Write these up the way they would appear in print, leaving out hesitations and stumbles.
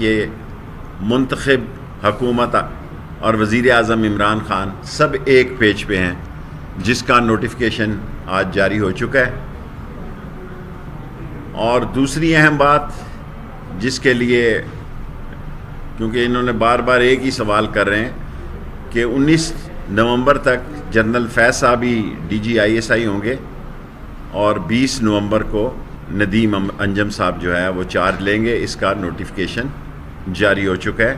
یہ منتخب حکومت اور وزیر اعظم عمران خان سب ایک پیج پہ ہیں، جس کا نوٹیفیکیشن آج جاری ہو چکا ہے۔ اور دوسری اہم بات جس کے لیے، کیونکہ انہوں نے بار بار ایک ہی سوال کر رہے ہیں کہ 19 نومبر تک جنرل فیض صاحب ہی ڈی جی آئی ایس آئی ہوں گے اور 20 نومبر کو ندیم انجم صاحب جو ہے وہ چارج لیں گے، اس کا نوٹیفیکیشن جاری ہو چکا ہے۔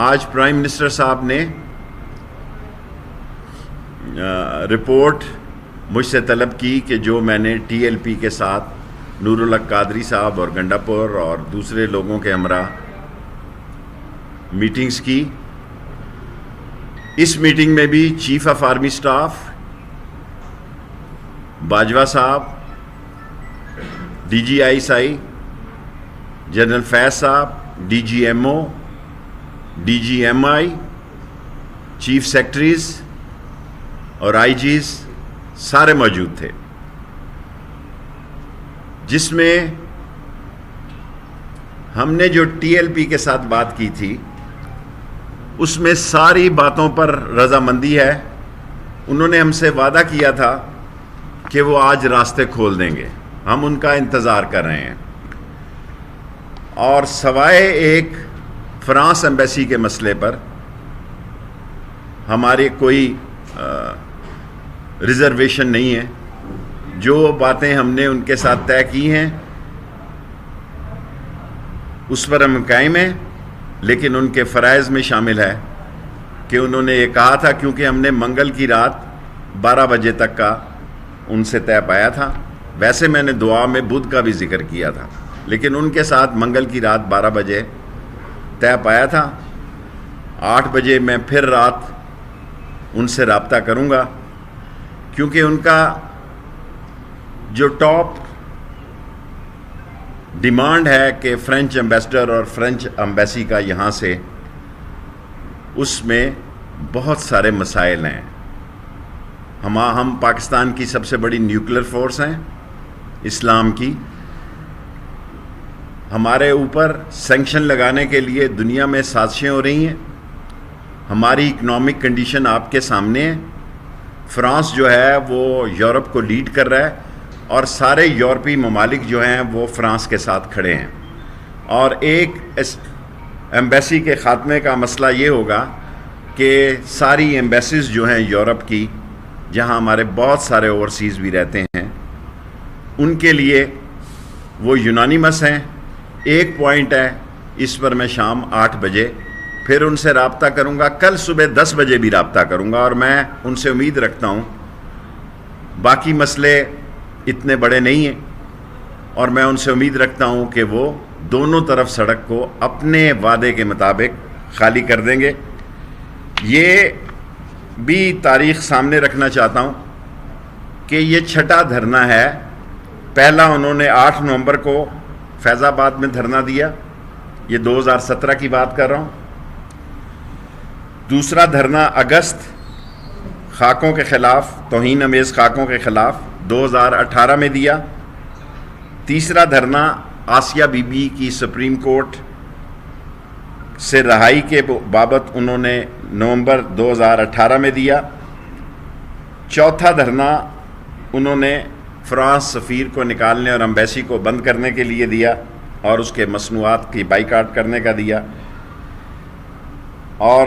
آج پرائم منسٹر صاحب نے رپورٹ مجھ سے طلب کی کہ جو میں نے ٹی ایل پی کے ساتھ نور الحق قادری صاحب اور گنڈاپور اور دوسرے لوگوں کے ہمراہ میٹنگز کی، اس میٹنگ میں بھی chief of army staff Bajwa صاحب، D G I S I general Faiz صاحب، D G M O, D G M I, chief secretaries اور آئی جیز سارے موجود تھے، جس میں ہم نے جو ٹی ایل پی کے ساتھ بات کی تھی اس میں ساری باتوں پر رضامندی ہے۔ انہوں نے ہم سے وعدہ کیا تھا کہ وہ آج راستے کھول دیں گے، ہم ان کا انتظار کر رہے ہیں۔ اور سوائے ایک فرانس ایمبیسی کے مسئلے پر ہماری کوئی ریزرویشن نہیں ہے۔ جو باتیں ہم نے ان کے ساتھ طے کی ہیں اس پر ہم قائم ہیں، لیکن ان کے فرائض میں شامل ہے کہ انہوں نے یہ کہا تھا، کیونکہ ہم نے منگل کی رات 12 بجے تک کا ان سے طے پایا تھا۔ ویسے میں نے دعا میں بدھ کا بھی ذکر کیا تھا، لیکن ان کے ساتھ منگل کی رات 12 بجے طے پایا تھا۔ 8 بجے میں پھر رات ان سے رابطہ کروں گا، کیونکہ ان کا جو ٹاپ ڈیمانڈ ہے کہ فرینچ ایمبیسڈر اور فرینچ ایمبیسی کا یہاں سے، اس میں بہت سارے مسائل ہیں۔ ہم پاکستان کی سب سے بڑی نیوکلیر فورس ہیں اسلام کی، ہمارے اوپر سینکشن لگانے کے لیے دنیا میں سازشیں ہو رہی ہیں۔ ہماری اکنامک کنڈیشن آپ کے سامنے ہے۔ فرانس جو ہے وہ یورپ کو لیڈ کر رہا ہے اور سارے یورپی ممالک جو ہیں وہ فرانس کے ساتھ کھڑے ہیں۔ اور ایک ایمبیسی کے خاتمے کا مسئلہ یہ ہوگا کہ ساری ایمبیسیز جو ہیں یورپ کی، جہاں ہمارے بہت سارے اوورسیز بھی رہتے ہیں، ان کے لیے وہ یونانیمس ہیں۔ ایک پوائنٹ ہے، اس پر میں شام 8 بجے پھر ان سے رابطہ کروں گا، کل صبح 10 بجے بھی رابطہ کروں گا، اور میں ان سے امید رکھتا ہوں، باقی مسئلے اتنے بڑے نہیں ہیں، اور میں ان سے امید رکھتا ہوں کہ وہ دونوں طرف سڑک کو اپنے وعدے کے مطابق خالی کر دیں گے۔ یہ بھی تاریخ سامنے رکھنا چاہتا ہوں کہ یہ 6واں دھرنا ہے۔ پہلا انہوں نے 8 نومبر کو فیض آباد میں دھرنا دیا، یہ 2017 کی بات کر رہا ہوں۔ دوسرا دھرنا اگست خاکوں کے خلاف، توہین امیز خاکوں کے خلاف 2018 میں دیا۔ تیسرا دھرنا آسیہ بی بی کی سپریم کورٹ سے رہائی کے بابت انہوں نے نومبر 2018 میں دیا۔ چوتھا دھرنا انہوں نے فرانس سفیر کو نکالنے اور ایمبیسی کو بند کرنے کے لیے دیا اور اس کے مصنوعات کی بائیکاٹ کرنے کا دیا۔ اور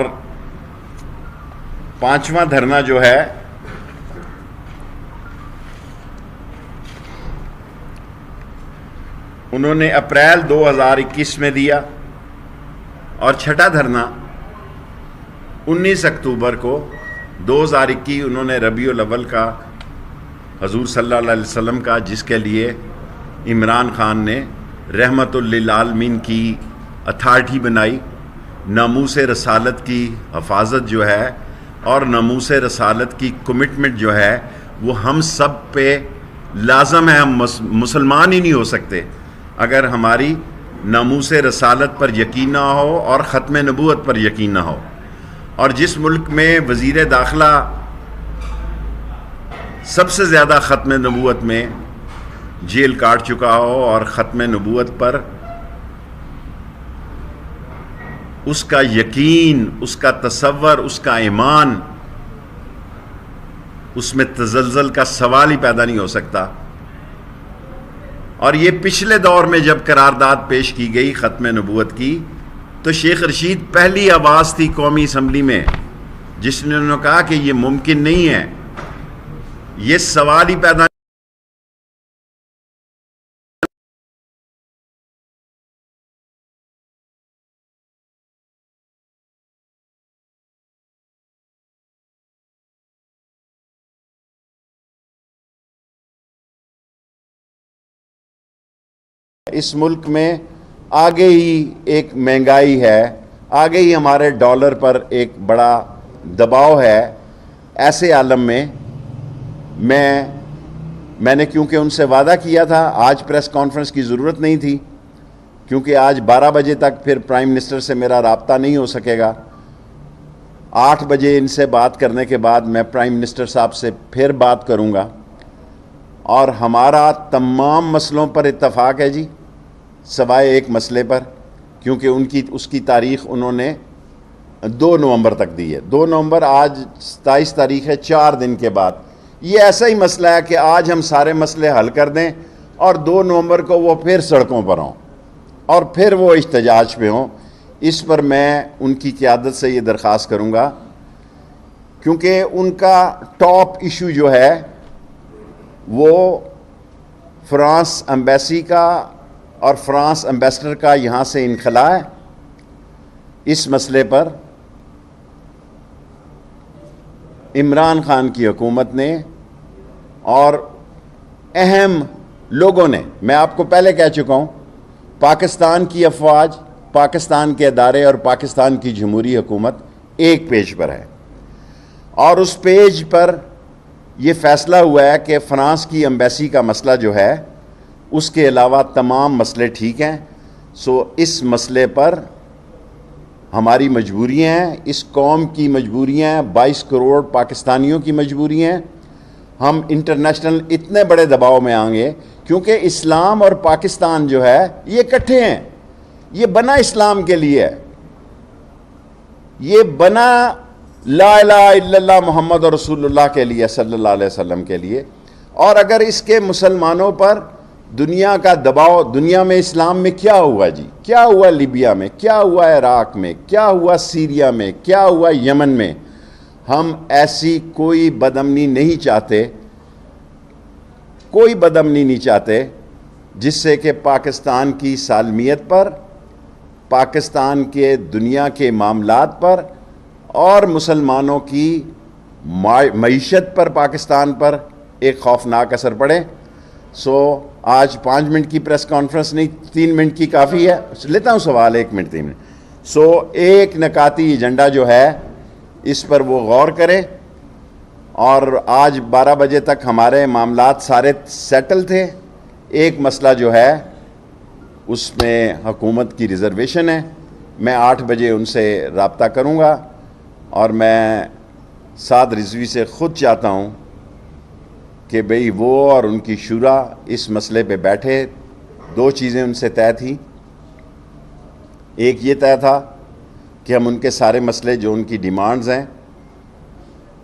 5واں دھرنا جو ہے انہوں نے اپریل 2021 میں دیا۔ اور 6واں دھرنا 19 اکتوبر کو 2021 انہوں نے ربیع الاول کا، حضور صلی اللہ علیہ وسلم کا، جس کے لیے عمران خان نے رحمت للعالمین کی اتھارٹی بنائی۔ ناموس رسالت کی حفاظت جو ہے اور ناموس رسالت کی کمٹمنٹ جو ہے وہ ہم سب پہ لازم ہے۔ ہم مسلمان ہی نہیں ہو سکتے اگر ہماری ناموس رسالت پر یقین نہ ہو اور ختم نبوت پر یقین نہ ہو۔ اور جس ملک میں وزیر داخلہ سب سے زیادہ ختم نبوت میں جیل کاٹ چکا ہو اور ختم نبوت پر اس کا یقین، اس کا تصور، اس کا ایمان، اس میں تزلزل کا سوال ہی پیدا نہیں ہو سکتا۔ اور یہ پچھلے دور میں جب قرارداد پیش کی گئی ختم نبوت کی، تو شیخ رشید پہلی آواز تھی قومی اسمبلی میں جس نے انہوں نے کہا کہ یہ ممکن نہیں ہے، یہ سوال ہی پیدا اس ملک میں آگے ہی ایک مہنگائی ہے، آگے ہی ہمارے ڈالر پر ایک بڑا دباؤ ہے۔ ایسے عالم میں میں نے کیونکہ ان سے وعدہ کیا تھا، آج پریس کانفرنس کی ضرورت نہیں تھی کیونکہ آج 12 بجے تک پھر پرائم منسٹر سے میرا رابطہ نہیں ہو سکے گا۔ 8 بجے ان سے بات کرنے کے بعد میں پرائم منسٹر صاحب سے پھر بات کروں گا، اور ہمارا تمام مسئلوں پر اتفاق ہے جی، سوائے ایک مسئلے پر، کیونکہ اس کی تاریخ انہوں نے 2 نومبر تک دی ہے۔ 2 نومبر، آج 27 تاریخ ہے، 4 دن کے بعد۔ یہ ایسا ہی مسئلہ ہے کہ آج ہم سارے مسئلے حل کر دیں اور 2 نومبر کو وہ پھر سڑکوں پر ہوں اور پھر وہ احتجاج پہ ہوں۔ اس پر میں ان کی قیادت سے یہ درخواست کروں گا، کیونکہ ان کا ٹاپ ایشو جو ہے وہ فرانس ایمبیسی کا اور فرانس ایمبیسڈر کا یہاں سے انخلاء ہے۔ اس مسئلے پر عمران خان کی حکومت نے اور اہم لوگوں نے، میں آپ کو پہلے کہہ چکا ہوں، پاکستان کی افواج، پاکستان کے ادارے اور پاکستان کی جمہوری حکومت ایک پیج پر ہے، اور اس پیج پر یہ فیصلہ ہوا ہے کہ فرانس کی ایمبیسی کا مسئلہ جو ہے اس کے علاوہ تمام مسئلے ٹھیک ہیں۔ سو اس مسئلے پر ہماری مجبوریاں ہیں، اس قوم کی مجبوریاں ہیں، 22 کروڑ پاکستانیوں کی مجبوریاں ہیں۔ ہم انٹرنیشنل اتنے بڑے دباؤ میں آئیں گے کیونکہ اسلام اور پاکستان جو ہے یہ اکٹھے ہیں، یہ بنا اسلام کے لیے ہے، یہ بنا لا الہ الا اللہ محمد رسول اللہ کے لیے، صلی اللہ علیہ وسلم کے لیے۔ اور اگر اس کے مسلمانوں پر دنیا کا دباؤ، دنیا میں اسلام میں کیا ہوا جی، کیا ہوا لیبیا میں، کیا ہوا عراق میں، کیا ہوا سیریا میں، کیا ہوا یمن میں، ہم ایسی کوئی بدامنی نہیں چاہتے، کوئی بدامنی نہیں چاہتے جس سے کہ پاکستان کی سالمیت پر، پاکستان کے دنیا کے معاملات پر اور مسلمانوں کی معیشت پر، پاکستان پر ایک خوفناک اثر پڑے۔ سو آج 5 منٹ کی پریس کانفرنس نہیں، 3 منٹ کی کافی ہے، لیتا ہوں سوال 1 منٹ 3 منٹ۔ سو ایک نکاتی ایجنڈا جو ہے اس پر وہ غور کرے، اور آج 12 بجے تک ہمارے معاملات سارے سیٹل تھے۔ ایک مسئلہ جو ہے اس میں حکومت کی ریزرویشن ہے، میں 8 بجے ان سے رابطہ کروں گا، اور میں سعد رضوی سے خود چاہتا ہوں کہ بھئی وہ اور ان کی شورا اس مسئلے پہ بیٹھے۔ 2 چیزیں ان سے طے تھیں، ایک یہ طے تھا کہ ہم ان کے سارے مسئلے جو ان کی ڈیمانڈز ہیں،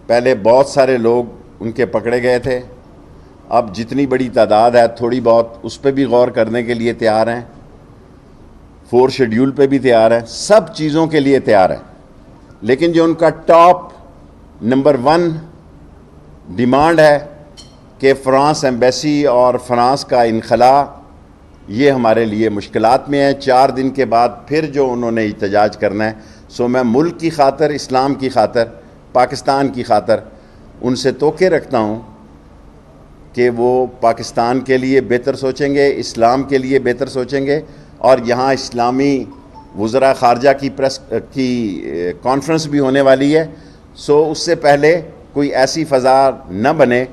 پہلے بہت سارے لوگ ان کے پکڑے گئے تھے، اب جتنی بڑی تعداد ہے تھوڑی بہت اس پہ بھی غور کرنے کے لیے تیار ہیں، 4 شیڈیول پہ بھی تیار ہیں، سب چیزوں کے لیے تیار ہیں۔ لیکن جو ان کا ٹاپ نمبر 1 ڈیمانڈ ہے کہ فرانس ایمبیسی اور فرانس کا انخلاء، یہ ہمارے لیے مشکلات میں ہے۔ 4 دن کے بعد پھر جو انہوں نے احتجاج کرنا ہے، سو میں ملک کی خاطر، اسلام کی خاطر، پاکستان کی خاطر ان سے توقع رکھتا ہوں کہ وہ پاکستان کے لیے بہتر سوچیں گے، اسلام کے لیے بہتر سوچیں گے، اور یہاں اسلامی وزراء خارجہ کی کانفرنس بھی ہونے والی ہے۔ سو اس سے پہلے کوئی ایسی فضا نہ بنے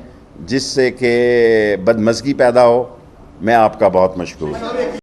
جس سے کہ بدمزگی پیدا ہو۔ میں آپ کا بہت مشکور ہوں۔